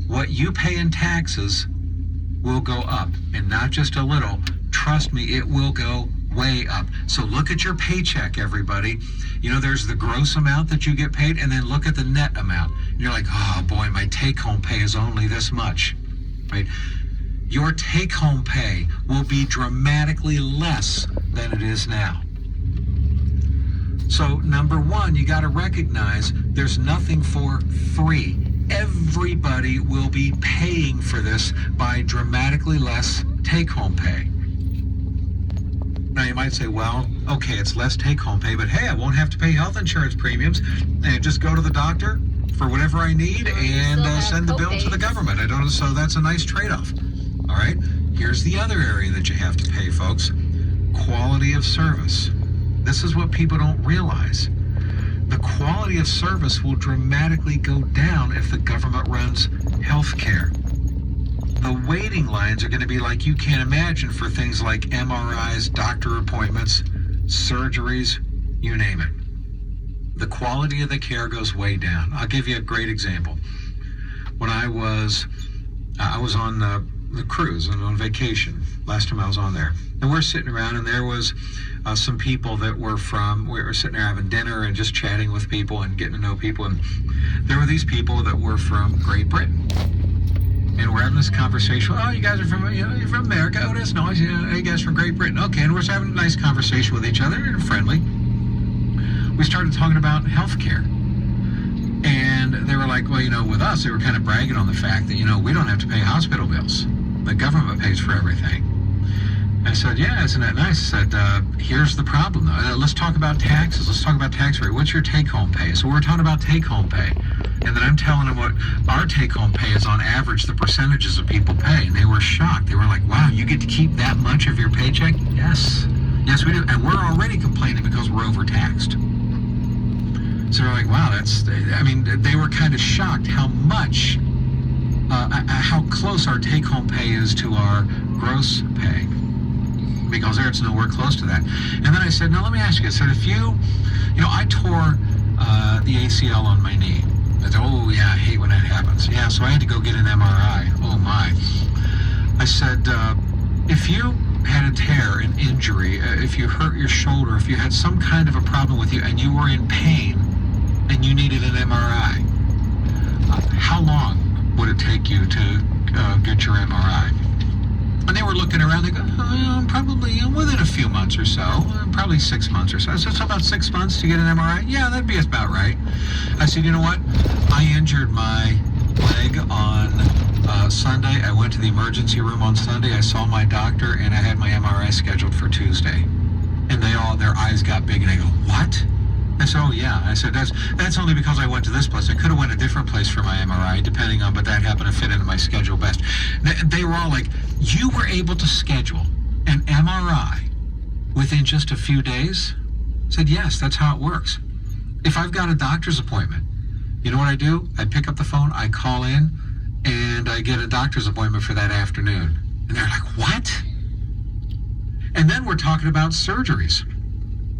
what you pay in taxes will go up, and not just a little. Trust me, it will go way up. So look at your paycheck, everybody. You know, there's the gross amount that you get paid, and then look at the net amount. And you're like, oh boy, my take-home pay is only this much, right? Your take-home pay will be dramatically less than it is now. So number one, you got to recognize there's nothing for free. Everybody will be paying for this by dramatically less take-home pay. Now you might say, well, okay, it's less take-home pay, but hey, I won't have to pay health insurance premiums and just go to the doctor for whatever I need and send the bill to the government. So that's a nice trade-off. All right, here's the other area that you have to pay, folks. Quality of service. This is what people don't realize. The quality of service will dramatically go down if the government runs health care. The waiting lines are going to be like you can't imagine for things like MRIs, doctor appointments, surgeries, you name it. The quality of the care goes way down. I'll give you a great example. When I was on the cruise and on vacation, last time I was on there, and we're sitting around, and there was some people that we were sitting there having dinner and just chatting with people and getting to know people, and there were these people that were from Great Britain. And we're having this conversation. Oh, you guys are from, you're from America. Oh, that's nice. You guys from Great Britain. Okay, and we're just having a nice conversation with each other, friendly. We started talking about healthcare. And they were like, well, with us, they were kind of bragging on the fact that, we don't have to pay hospital bills. The government pays for everything. I said, yeah, isn't that nice? I said, here's the problem, though. Let's talk about taxes. Let's talk about tax rate. What's your take-home pay? So we're talking about take-home pay. And then I'm telling them what our take-home pay is on average, the percentages of people pay. And they were shocked. They were like, wow, you get to keep that much of your paycheck? Yes. Yes, we do. And we're already complaining because we're overtaxed. So they're like, wow, they were kind of shocked how much, how close our take-home pay is to our gross pay. Because there it's nowhere close to that. And then I said, now let me ask you, I said, if I tore the ACL on my knee. I said, oh yeah, I hate when that happens. Yeah, so I had to go get an MRI. Oh my. I said, if you had a tear, an injury, if you hurt your shoulder, if you had some kind of a problem with you and you were in pain and you needed an MRI, how long would it take you to get your MRI? And they were looking around, they go, probably within a few months or so, probably 6 months or so. I said, so about 6 months to get an MRI? Yeah, that'd be about right. I said, you know what? I injured my leg on Sunday. I went to the emergency room on Sunday. I saw my doctor, and I had my MRI scheduled for Tuesday. And their eyes got big, and they go, what? I said, oh yeah. I said, that's only because I went to this place. I could have went a different place for my MRI, depending on, but that happened to fit into my schedule best. They were all like, you were able to schedule an MRI within just a few days? I said, yes, that's how it works. If I've got a doctor's appointment, you know what I do? I pick up the phone, I call in, and I get a doctor's appointment for that afternoon. And they're like, what? And then we're talking about surgeries.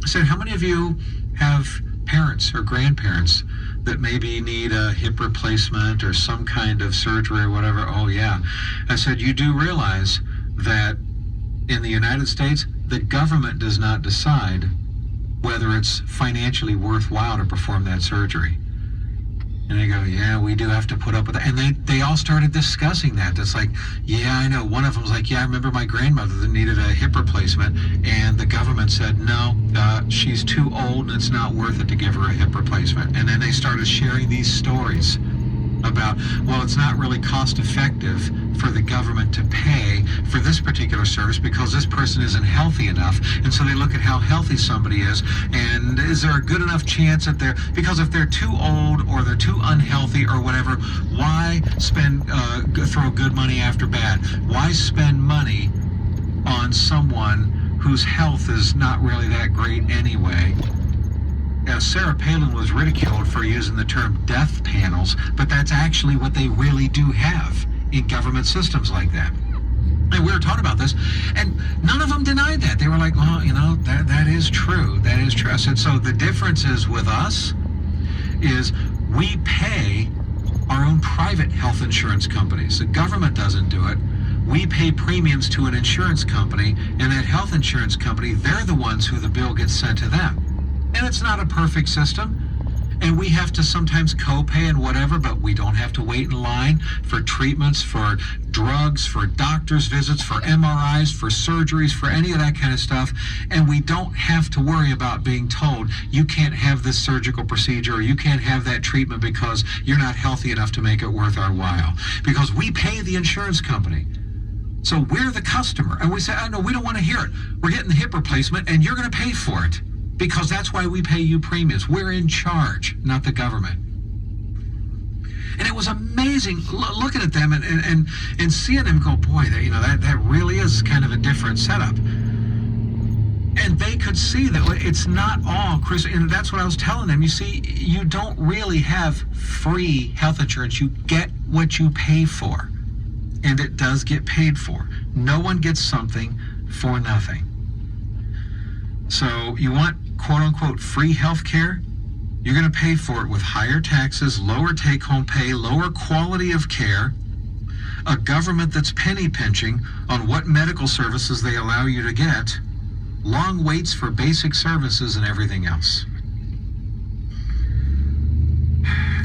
I said, how many of you have parents or grandparents that maybe need a hip replacement or some kind of surgery or whatever? Oh yeah. I said, you do realize that in the United States, the government does not decide whether it's financially worthwhile to perform that surgery. And they go, yeah, we do have to put up with that. And they all started discussing that. It's like, yeah, I know. One of them was like, yeah, I remember my grandmother that needed a hip replacement, and the government said, no, she's too old, and it's not worth it to give her a hip replacement. And then they started sharing these stories about, well, it's not really cost effective for the government to pay for this particular service because this person isn't healthy enough. And so they look at how healthy somebody is, and is there a good enough chance that because if they're too old or they're too unhealthy or whatever, why throw good money after bad? Why spend money on someone whose health is not really that great anyway? Sarah Palin was ridiculed for using the term death panels, but that's actually what they really do have in government systems like that. And we were talking about this, and none of them denied that. They were like, well, that is true. That is true. I said, so the difference is with us is we pay our own private health insurance companies. The government doesn't do it. We pay premiums to an insurance company, and that health insurance company, they're the ones who the bill gets sent to them. And it's not a perfect system. And we have to sometimes co-pay and whatever, but we don't have to wait in line for treatments, for drugs, for doctor's visits, for MRIs, for surgeries, for any of that kind of stuff. And we don't have to worry about being told you can't have this surgical procedure or you can't have that treatment because you're not healthy enough to make it worth our while. Because we pay the insurance company. So we're the customer. And we say, oh, no, we don't want to hear it. We're getting the hip replacement and you're going to pay for it. Because that's why we pay you premiums. We're in charge, not the government. And it was amazing looking at them and seeing them go, boy, that really is kind of a different setup. And they could see that it's not all, Chris, and that's what I was telling them. You see, you don't really have free health insurance. You get what you pay for. And it does get paid for. No one gets something for nothing. So you want quote-unquote free health care? You're going to pay for it with higher taxes, lower take-home pay, lower quality of care, a government that's penny-pinching on what medical services they allow you to get, long waits for basic services and everything else.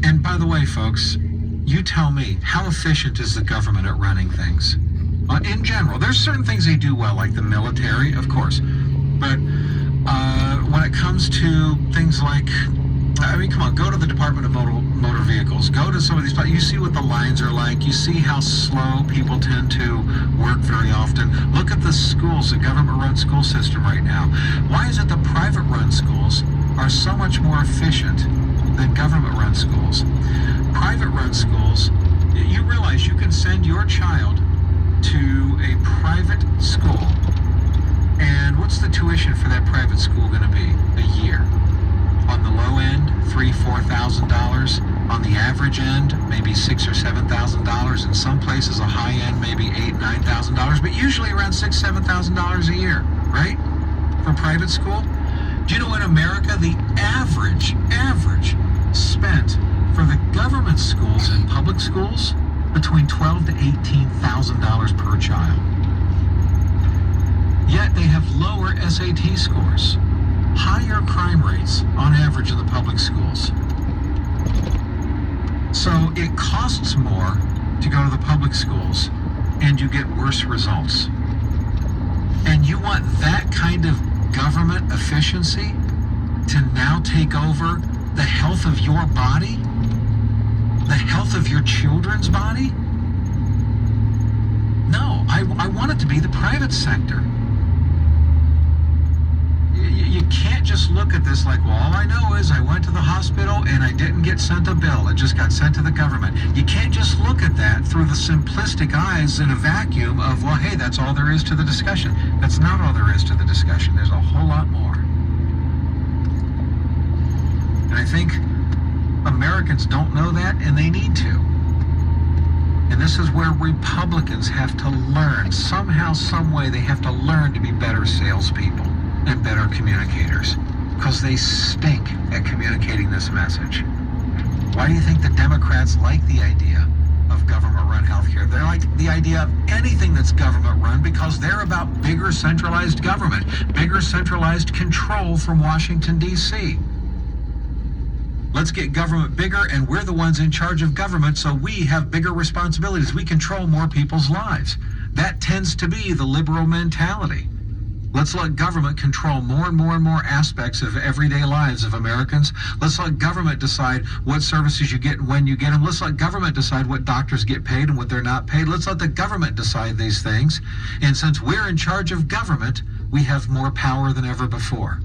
And by the way, folks, you tell me, how efficient is the government at running things? In general, there's certain things they do well, like the military, of course. But when it comes to things like, I mean, come on, go to the Department of Motor Vehicles. Go to some of these places. You see what the lines are like. You see how slow people tend to work very often. Look at the schools, the government-run school system right now. Why is it the private-run schools are so much more efficient than government-run schools? Private-run schools, you realize you can send your child to a private school. And what's the tuition for that private school going to be a year? On the low end, $3,000-$4,000. On the average end, maybe $6,000 or $7,000. In some places, a high end, maybe $8,000-$9,000. But usually around $6,000-$7,000 a year, right? For private school. Do you know in America the average spent for the government schools and public schools between $12,000 to $18,000 per child? Yet they have lower SAT scores, higher crime rates on average in the public schools. So it costs more to go to the public schools, and you get worse results. And you want that kind of government efficiency to now take over the health of your body? The health of your children's body? No, I want it to be the private sector. You can't just look at this like, well, all I know is I went to the hospital and I didn't get sent a bill. It just got sent to the government. You can't just look at that through the simplistic eyes in a vacuum of, well, hey, that's all there is to the discussion. That's not all there is to the discussion. There's a whole lot more. And I think Americans don't know that, and they need to. And this is where Republicans have to learn. Somehow, some way, they have to learn to be better salespeople and better communicators, because they stink at communicating this message. Why do you think the Democrats like the idea of government-run healthcare? They like the idea of anything that's government-run because they're about bigger centralized government, bigger centralized control from Washington, D.C. Let's get government bigger, and we're the ones in charge of government, so we have bigger responsibilities. We control more people's lives. That tends to be the liberal mentality. Let's let government control more and more and more aspects of everyday lives of Americans. Let's let government decide what services you get and when you get them. Let's let government decide what doctors get paid and what they're not paid. Let's let the government decide these things. And since we're in charge of government, we have more power than ever before.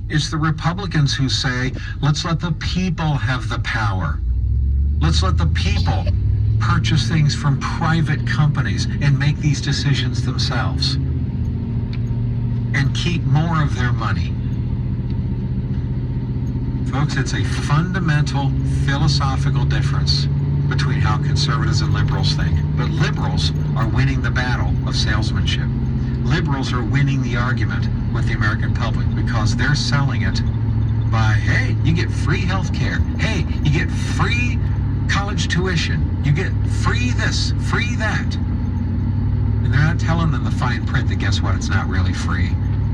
It's the Republicans who say, let's let the people have the power. Let's let the people purchase things from private companies and make these decisions themselves, and keep more of their money. Folks, it's a fundamental philosophical difference between how conservatives and liberals think. But liberals are winning the battle of salesmanship. Liberals are winning the argument with the American public because they're selling it by, hey, you get free health care. Hey, you get free college tuition. You get free this, free that. And they're not telling them the fine print that, guess what, it's not really free.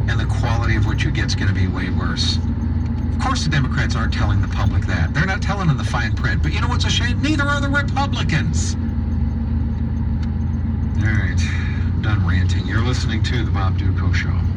And the quality of what you get is going to be way worse. Of course the Democrats aren't telling the public that. They're not telling them the fine print. But you know what's a shame? Neither are the Republicans. All right, I'm done ranting. You're listening to The Bob Dutko Show.